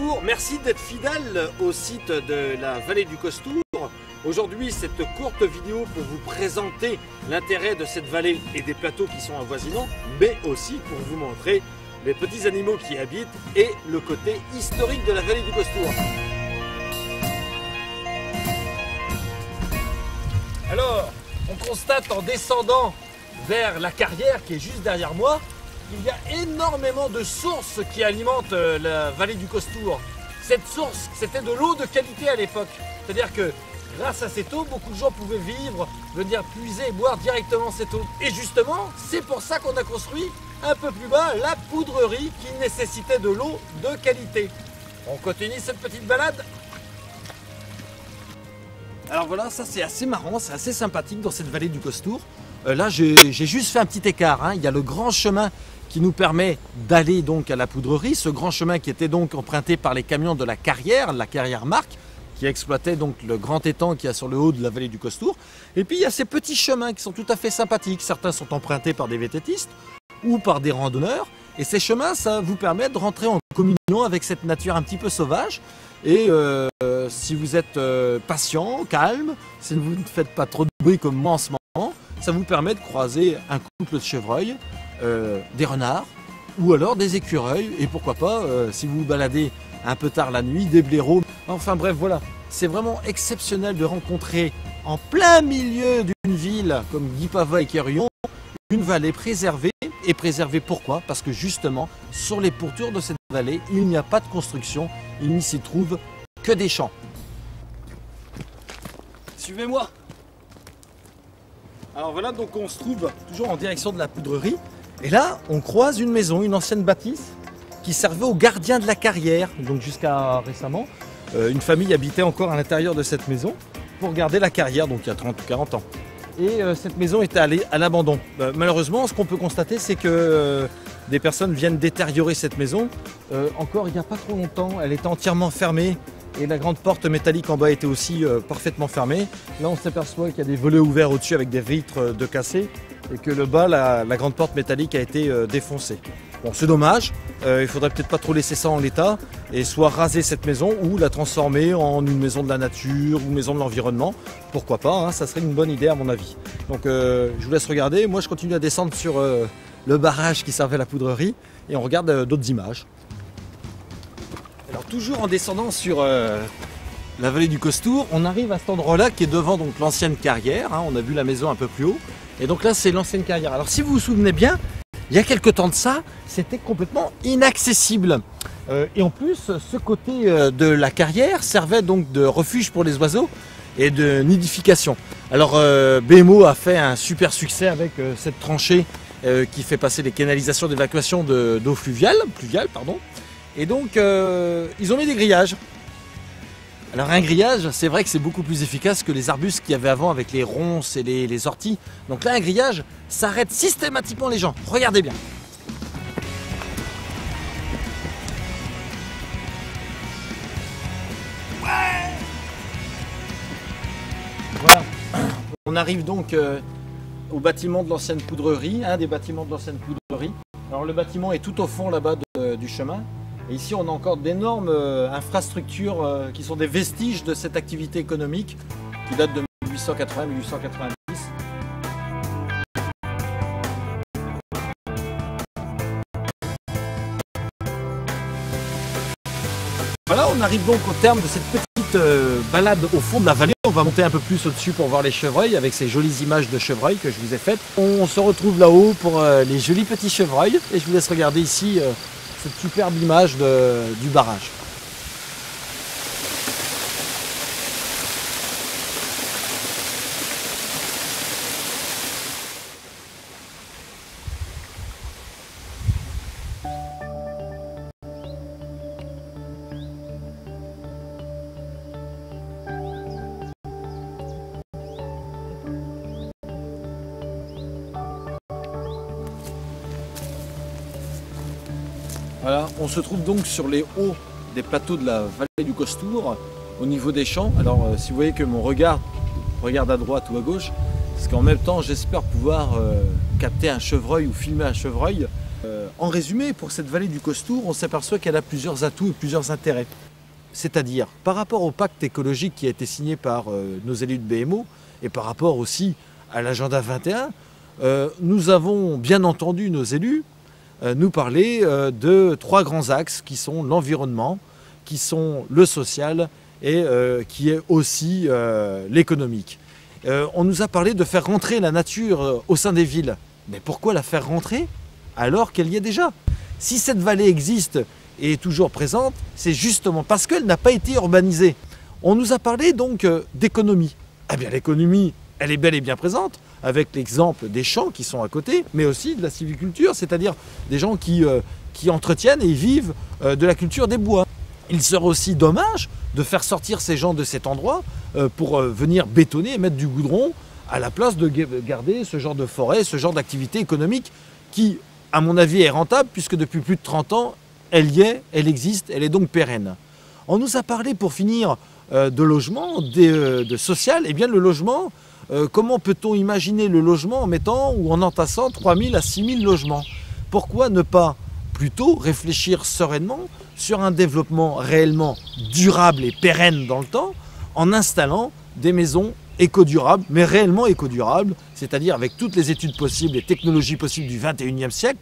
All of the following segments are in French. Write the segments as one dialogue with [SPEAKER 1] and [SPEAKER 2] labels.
[SPEAKER 1] Bonjour, merci d'être fidèle au site de la vallée du Costour. Aujourd'hui, cette courte vidéo pour vous présenter l'intérêt de cette vallée et des plateaux qui sont avoisinants, mais aussi pour vous montrer les petits animaux qui y habitent et le côté historique de la vallée du Costour. Alors, on constate en descendant vers la carrière qui est juste derrière moi, il y a énormément de sources qui alimentent la vallée du Costour. Cette source, c'était de l'eau de qualité à l'époque. C'est-à-dire que grâce à cette eau, beaucoup de gens pouvaient vivre, venir puiser et boire directement cette eau. Et justement, c'est pour ça qu'on a construit un peu plus bas la poudrerie qui nécessitait de l'eau de qualité. On continue cette petite balade. Alors voilà, ça c'est assez marrant, c'est assez sympathique dans cette vallée du Costour. Là, j'ai juste fait un petit écart, hein. Il y a le grand chemin qui nous permet d'aller donc à la poudrerie, ce grand chemin qui était donc emprunté par les camions de la carrière Marc, qui exploitait donc le grand étang qu'il y a sur le haut de la vallée du Costour. Et puis il y a ces petits chemins qui sont tout à fait sympathiques. Certains sont empruntés par des vététistes ou par des randonneurs. Et ces chemins, ça vous permet de rentrer en communion avec cette nature un petit peu sauvage. Et si vous êtes patient, calme, si vous ne faites pas trop de bruit comme moi en ce moment, ça vous permet de croiser un couple de chevreuils, des renards ou alors des écureuils. Et pourquoi pas, si vous vous baladez un peu tard la nuit, des blaireaux. Enfin bref, voilà. C'est vraiment exceptionnel de rencontrer en plein milieu d'une ville comme Guipava et Quérillon, une vallée préservée. Et préservée pourquoi? Parce que justement, sur les pourtours de cette vallée, il n'y a pas de construction, il n'y s'y trouve que des champs. Suivez-moi. Alors voilà, donc on se trouve toujours en direction de la poudrerie. Et là, on croise une maison, une ancienne bâtisse, qui servait aux gardiens de la carrière. Donc jusqu'à récemment, une famille habitait encore à l'intérieur de cette maison pour garder la carrière, donc il y a 30 ou 40 ans. Et cette maison était allée à l'abandon. Malheureusement, ce qu'on peut constater, c'est que des personnes viennent détériorer cette maison. Encore il n'y a pas trop longtemps, elle était entièrement fermée et la grande porte métallique en bas était aussi parfaitement fermée. Là, on s'aperçoit qu'il y a des volets ouverts au-dessus avec des vitres de cassées et que le bas, la grande porte métallique a été défoncée. Bon, c'est dommage, il faudrait peut-être pas trop laisser ça en l'état et soit raser cette maison ou la transformer en une maison de la nature ou une maison de l'environnement. Pourquoi pas, hein, ça serait une bonne idée à mon avis. Donc je vous laisse regarder, moi je continue à descendre sur le barrage qui servait la poudrerie et on regarde d'autres images. Alors toujours en descendant sur la vallée du Costour, on arrive à cet endroit-là qui est devant donc l'ancienne carrière, hein, on a vu la maison un peu plus haut et donc là c'est l'ancienne carrière. Alors si vous vous souvenez bien, il y a quelques temps de ça, c'était complètement inaccessible. Et en plus, ce côté de la carrière servait donc de refuge pour les oiseaux et de nidification. Alors BMO a fait un super succès avec cette tranchée qui fait passer les canalisations d'évacuation d'eau pluviale. Et donc, ils ont mis des grillages. Alors un grillage, c'est vrai que c'est beaucoup plus efficace que les arbustes qu'il y avait avant avec les ronces et les orties. Donc là, un grillage, ça arrête systématiquement les gens. Regardez bien. Ouais. Voilà. On arrive donc au bâtiment de l'ancienne poudrerie, un des bâtiments de l'ancienne poudrerie. Alors le bâtiment est tout au fond là-bas du chemin. Et ici, on a encore d'énormes infrastructures qui sont des vestiges de cette activité économique qui date de 1880-1890. Voilà, on arrive donc au terme de cette petite balade au fond de la vallée. On va monter un peu plus au-dessus pour voir les chevreuils avec ces jolies images de chevreuils que je vous ai faites. On se retrouve là-haut pour les jolis petits chevreuils et je vous laisse regarder ici cette superbe image du barrage. Voilà, on se trouve donc sur les hauts des plateaux de la vallée du Costour, au niveau des champs. Alors si vous voyez que mon regard regarde à droite ou à gauche, parce qu'en même temps j'espère pouvoir capter un chevreuil ou filmer un chevreuil En résumé, pour cette vallée du Costour, on s'aperçoit qu'elle a plusieurs atouts et plusieurs intérêts. C'est-à-dire, par rapport au pacte écologique qui a été signé par nos élus de BMO, et par rapport aussi à l'agenda 21, nous avons bien entendu nos élus nous parler de 3 grands axes qui sont l'environnement, qui sont le social et qui est aussi l'économique. On nous a parlé de faire rentrer la nature au sein des villes. Mais pourquoi la faire rentrer alors qu'elle y est déjà? Si cette vallée existe et est toujours présente, c'est justement parce qu'elle n'a pas été urbanisée. On nous a parlé donc d'économie. Eh bien l'économie, elle est bel et bien présente, avec l'exemple des champs qui sont à côté, mais aussi de la sylviculture, c'est-à-dire des gens qui entretiennent et vivent de la culture des bois. Il serait aussi dommage de faire sortir ces gens de cet endroit pour venir bétonner et mettre du goudron à la place de garder ce genre de forêt, ce genre d'activité économique qui, à mon avis, est rentable puisque depuis plus de 30 ans, elle y est, elle existe, elle est donc pérenne. On nous a parlé pour finir de logement, de social. Eh bien le logement, comment peut-on imaginer le logement en mettant ou en entassant 3000 à 6000 logements? Pourquoi ne pas plutôt réfléchir sereinement sur un développement réellement durable et pérenne dans le temps en installant des maisons éco-durables, mais réellement éco-durables, c'est-à-dire avec toutes les études possibles et technologies possibles du 21e siècle.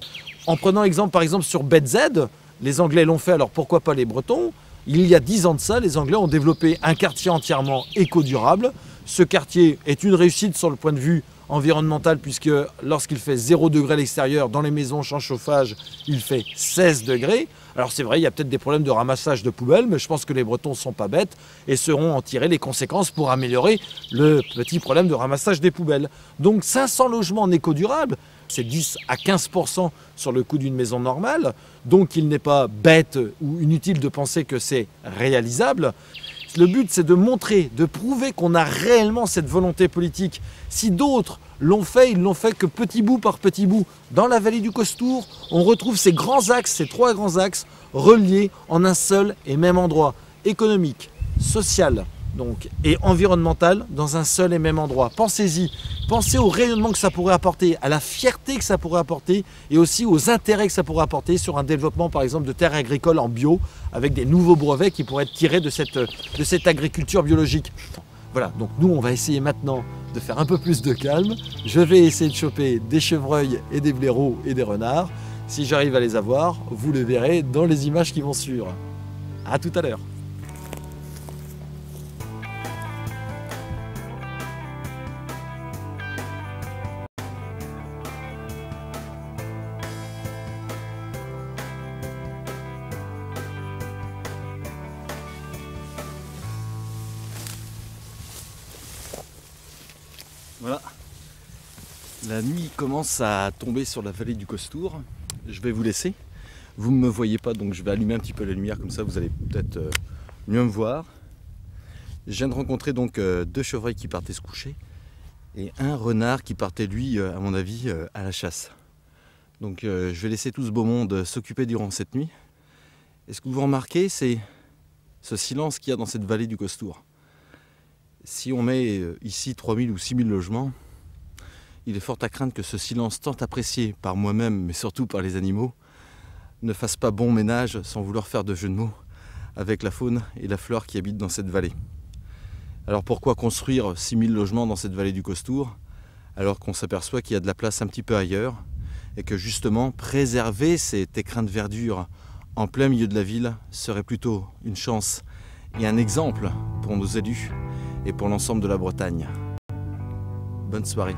[SPEAKER 1] En prenant exemple par exemple sur BZ, les Anglais l'ont fait, alors pourquoi pas les Bretons? Il y a 10 ans de ça, les Anglais ont développé un quartier entièrement éco-durable. Ce quartier est une réussite sur le point de vue environnemental puisque lorsqu'il fait 0 degré à l'extérieur, dans les maisons sans chauffage, il fait 16 degrés. Alors c'est vrai, il y a peut-être des problèmes de ramassage de poubelles, mais je pense que les Bretons ne sont pas bêtes et sauront en tirer les conséquences pour améliorer le petit problème de ramassage des poubelles. Donc 500 logements en éco-durable, c'est 10 à 15% sur le coût d'une maison normale, donc il n'est pas bête ou inutile de penser que c'est réalisable. Le but, c'est de montrer, de prouver qu'on a réellement cette volonté politique. Si d'autres l'ont fait, ils l'ont fait que petit bout par petit bout. Dans la vallée du Costour, on retrouve ces grands axes, ces 3 grands axes reliés en un seul et même endroit. Économique, social donc, et environnemental dans un seul et même endroit. Pensez-y, pensez au rayonnement que ça pourrait apporter, à la fierté que ça pourrait apporter et aussi aux intérêts que ça pourrait apporter sur un développement par exemple de terres agricoles en bio avec des nouveaux brevets qui pourraient être tirés de cette agriculture biologique. Voilà, donc nous on va essayer maintenant de faire un peu plus de calme. Je vais essayer de choper des chevreuils et des blaireaux et des renards. Si j'arrive à les avoir, vous le verrez dans les images qui vont suivre. À tout à l'heure. Voilà, la nuit commence à tomber sur la vallée du Costour. Je vais vous laisser. Vous ne me voyez pas, donc je vais allumer un petit peu la lumière, comme ça vous allez peut-être mieux me voir. Je viens de rencontrer donc 2 chevreuils qui partaient se coucher et un renard qui partait lui, à mon avis, à la chasse. Donc je vais laisser tout ce beau monde s'occuper durant cette nuit. Et ce que vous remarquez, c'est ce silence qu'il y a dans cette vallée du Costour. Si on met ici 3000 ou 6000 logements, il est fort à craindre que ce silence tant apprécié par moi-même, mais surtout par les animaux, ne fasse pas bon ménage, sans vouloir faire de jeu de mots, avec la faune et la flore qui habitent dans cette vallée. Alors pourquoi construire 6000 logements dans cette vallée du Costour, alors qu'on s'aperçoit qu'il y a de la place un petit peu ailleurs, et que justement préserver cet écrin de verdure en plein milieu de la ville serait plutôt une chance et un exemple pour nos élus et pour l'ensemble de la Bretagne. Bonne soirée.